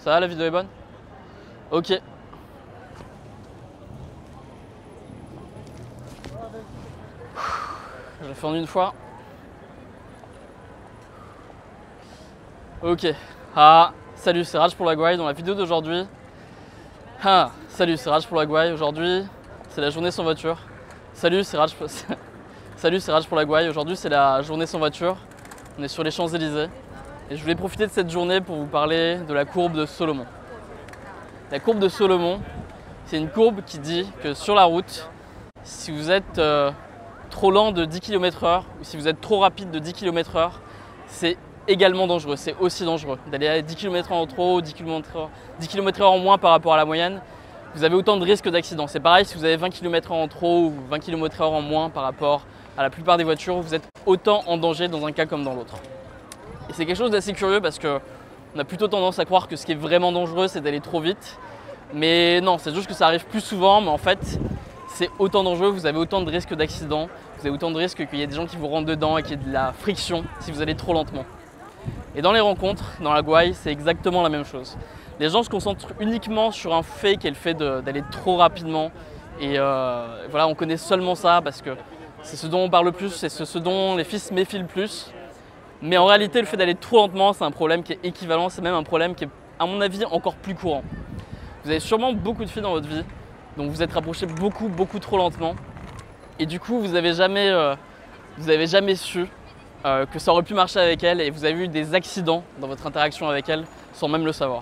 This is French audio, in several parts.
Ça va, la vidéo est bonne? Ok. Je l'ai fait en une fois. Ok. Ah, salut, c'est Raj pour la Gouaille. Dans la vidéo d'aujourd'hui. Ah, salut, c'est Raj pour la Gouaille. Aujourd'hui, c'est la journée sans voiture. Salut, c'est Raj. Salut, c'est Raj pour la Gouaille. Aujourd'hui, c'est la journée sans voiture. On est sur les Champs-Élysées. Et je voulais profiter de cette journée pour vous parler de la courbe de Solomon. La courbe de Solomon, c'est une courbe qui dit que sur la route, si vous êtes trop lent de 10 km/h ou si vous êtes trop rapide de 10 km/h, c'est également dangereux, c'est aussi dangereux. D'aller à 10 km/h en trop, 10 km/h en moins par rapport à la moyenne, vous avez autant de risques d'accident. C'est pareil si vous avez 20 km/h en trop ou 20 km/h en moins par rapport à la plupart des voitures, vous êtes autant en danger dans un cas comme dans l'autre. Et c'est quelque chose d'assez curieux parce qu'on a plutôt tendance à croire que ce qui est vraiment dangereux, c'est d'aller trop vite. Mais non, c'est juste que ça arrive plus souvent, mais en fait, c'est autant dangereux, vous avez autant de risques d'accident, vous avez autant de risques qu'il y ait des gens qui vous rentrent dedans et qu'il y ait de la friction si vous allez trop lentement. Et dans les rencontres, dans la Gouaille, c'est exactement la même chose. Les gens se concentrent uniquement sur un fait qui est le fait d'aller trop rapidement. Et voilà, on connaît seulement ça parce que c'est ce dont on parle le plus, c'est ce dont les filles se méfient le plus. Mais en réalité, le fait d'aller trop lentement, c'est un problème qui est équivalent, c'est même un problème qui est, à mon avis, encore plus courant. Vous avez sûrement beaucoup de filles dans votre vie, donc vous êtes rapprochés beaucoup trop lentement. Et du coup, vous n'avez jamais su que ça aurait pu marcher avec elles et vous avez eu des accidents dans votre interaction avec elles sans même le savoir.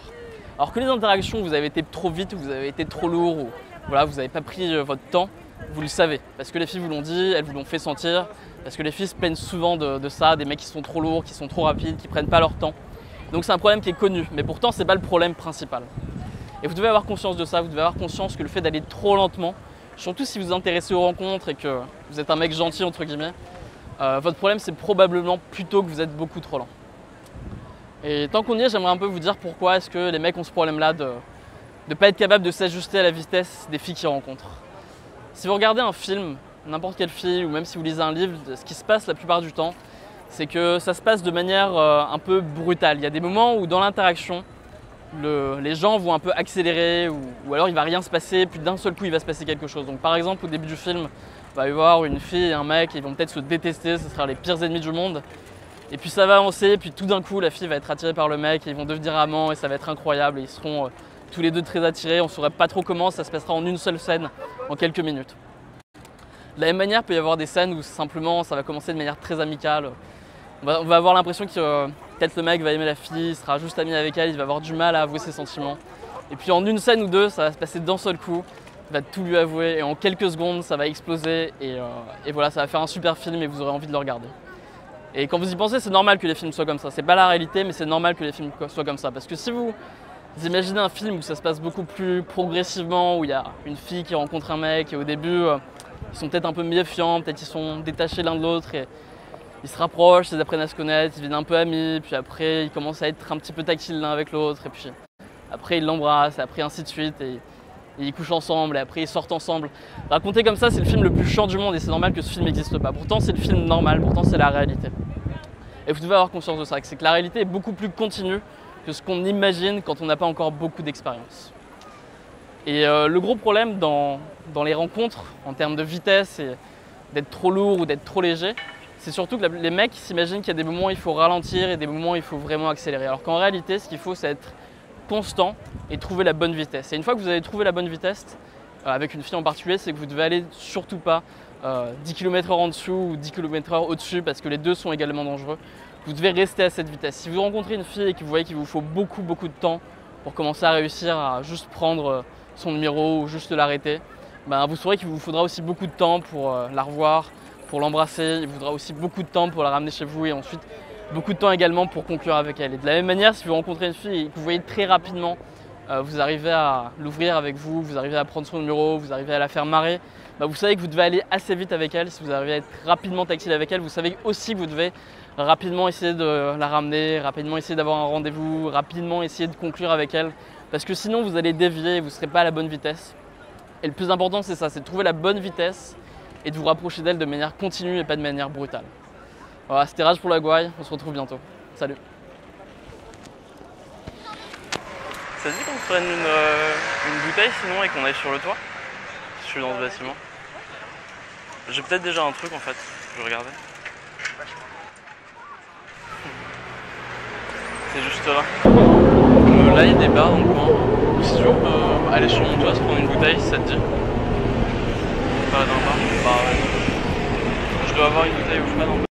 Alors que les interactions où vous avez été trop vite, où vous avez été trop lourd, ou voilà, vous n'avez pas pris votre temps, vous le savez. Parce que les filles vous l'ont dit, elles vous l'ont fait sentir. Parce que les filles se plaignent souvent de ça, des mecs qui sont trop lourds, qui sont trop rapides, qui prennent pas leur temps. Donc c'est un problème qui est connu, mais pourtant c'est pas le problème principal. Et vous devez avoir conscience de ça, vous devez avoir conscience que le fait d'aller trop lentement, surtout si vous vous intéressez aux rencontres et que vous êtes un mec gentil entre guillemets, votre problème c'est probablement plutôt que vous êtes beaucoup trop lent. Et tant qu'on y est, j'aimerais un peu vous dire pourquoi est-ce que les mecs ont ce problème-là de ne pas être capable de s'ajuster à la vitesse des filles qu'ils rencontrent. Si vous regardez un film, n'importe quel film, ou même si vous lisez un livre, ce qui se passe la plupart du temps, c'est que ça se passe de manière un peu brutale. Il y a des moments où dans l'interaction, les gens vont un peu accélérer ou alors il va rien se passer, puis d'un seul coup il va se passer quelque chose. Donc par exemple au début du film, il va y avoir une fille et un mec, ils vont peut-être se détester, ce sera les pires ennemis du monde. Et puis ça va avancer, puis tout d'un coup la fille va être attirée par le mec et ils vont devenir amants et ça va être incroyable et ils seront tous les deux très attirés, on ne saurait pas trop comment, ça se passera en une seule scène, en quelques minutes. De la même manière, il peut y avoir des scènes où simplement ça va commencer de manière très amicale. On va avoir l'impression que peut-être le mec va aimer la fille, il sera juste ami avec elle, il va avoir du mal à avouer ses sentiments. Et puis en une scène ou deux, ça va se passer d'un seul coup, il va tout lui avouer et en quelques secondes, ça va exploser et voilà, ça va faire un super film et vous aurez envie de le regarder. Et quand vous y pensez, c'est normal que les films soient comme ça. C'est pas la réalité, mais c'est normal que les films soient comme ça. Parce que si vous imaginez un film où ça se passe beaucoup plus progressivement, où il y a une fille qui rencontre un mec et au début, ils sont peut-être un peu méfiants, peut-être ils sont détachés l'un de l'autre et ils se rapprochent, ils apprennent à se connaître, ils deviennent un peu amis, puis après ils commencent à être un petit peu tactiles l'un avec l'autre et puis après ils l'embrassent, et après ainsi de suite et ils couchent ensemble et après ils sortent ensemble. Raconter comme ça, c'est le film le plus chiant du monde et c'est normal que ce film n'existe pas. Pourtant c'est le film normal, pourtant c'est la réalité. Et vous devez avoir conscience de ça, c'est que la réalité est beaucoup plus continue que ce qu'on imagine quand on n'a pas encore beaucoup d'expérience. Et le gros problème dans les rencontres, en termes de vitesse et d'être trop lourd ou d'être trop léger, c'est surtout que les mecs s'imaginent qu'il y a des moments où il faut ralentir et des moments où il faut vraiment accélérer. Alors qu'en réalité, ce qu'il faut, c'est être constant et trouver la bonne vitesse. Et une fois que vous avez trouvé la bonne vitesse, avec une fille en particulier, c'est que vous devez aller surtout pas 10 km/h en dessous ou 10 km/h au-dessus parce que les deux sont également dangereux. Vous devez rester à cette vitesse. Si vous rencontrez une fille et que vous voyez qu'il vous faut beaucoup de temps pour commencer à réussir à juste prendre son numéro ou juste l'arrêter, ben vous saurez qu'il vous faudra aussi beaucoup de temps pour la revoir, pour l'embrasser. Il vous faudra aussi beaucoup de temps pour la ramener chez vous et ensuite beaucoup de temps également pour conclure avec elle. Et de la même manière, si vous rencontrez une fille et que vous voyez très rapidement, vous arrivez à l'ouvrir avec vous, vous arrivez à prendre son numéro, vous arrivez à la faire marrer, ben vous savez que vous devez aller assez vite avec elle. Si vous arrivez à être rapidement tactile avec elle, vous savez aussi que vous devez rapidement essayer de la ramener, rapidement essayer d'avoir un rendez-vous, rapidement essayer de conclure avec elle. Parce que sinon vous allez dévier et vous ne serez pas à la bonne vitesse. Et le plus important c'est ça, c'est de trouver la bonne vitesse et de vous rapprocher d'elle de manière continue et pas de manière brutale. Voilà, c'était Raj pour la Gouaille, on se retrouve bientôt. Salut! Ça dit qu'on se prenne une bouteille sinon et qu'on aille sur le toit? Je suis dans ce bâtiment. J'ai peut-être déjà un truc en fait, je regardais. C'est juste là. Là il y a des bars dans le coin. Si tu veux, on peut aller sur mon toit se prendre une bouteille si ça te dit. Pas dans le bar. Bah, je dois avoir une bouteille où je sais pas dans le